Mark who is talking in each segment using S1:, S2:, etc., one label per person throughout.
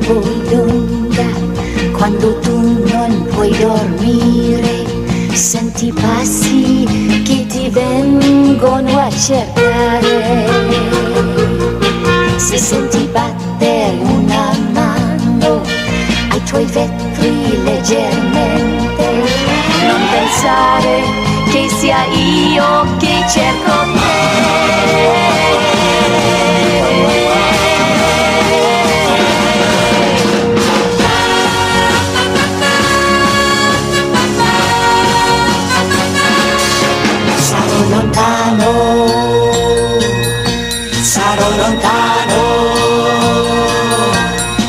S1: troppo lunga, quando tu non puoi dormire, senti passi che ti vengono a cercare. Se senti battere una mano ai tuoi vetri leggermente, non pensare che sia io che cerco te. Lontano, sarò lontano,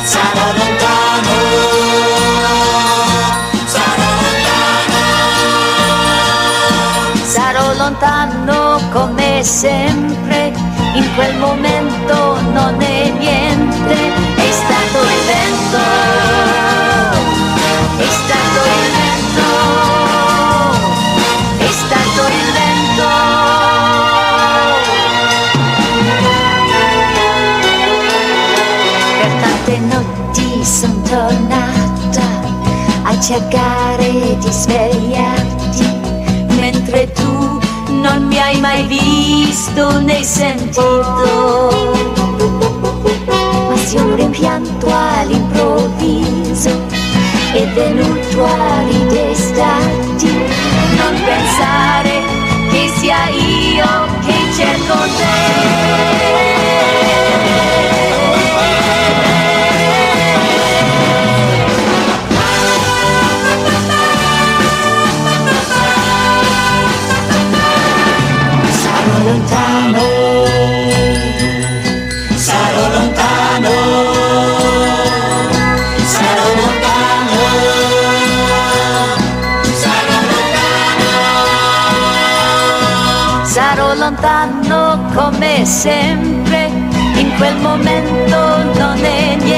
S1: sarò lontano, sarò lontano, sarò lontano come sempre, in quel momento non è niente, è stato il vento, è stato il vento, è stato il vento. Per tante notti son tornata a cercare di svegliarti, mentre tu non mi hai mai visto né sentito. Ma se un rimpianto all'improvviso è venuto a ridestarti, non pensare che sia io che cerco te. Sarò lontano, sarò lontano, sarò lontano, sarò lontano, sarò lontano come sempre, in quel momento non è niente.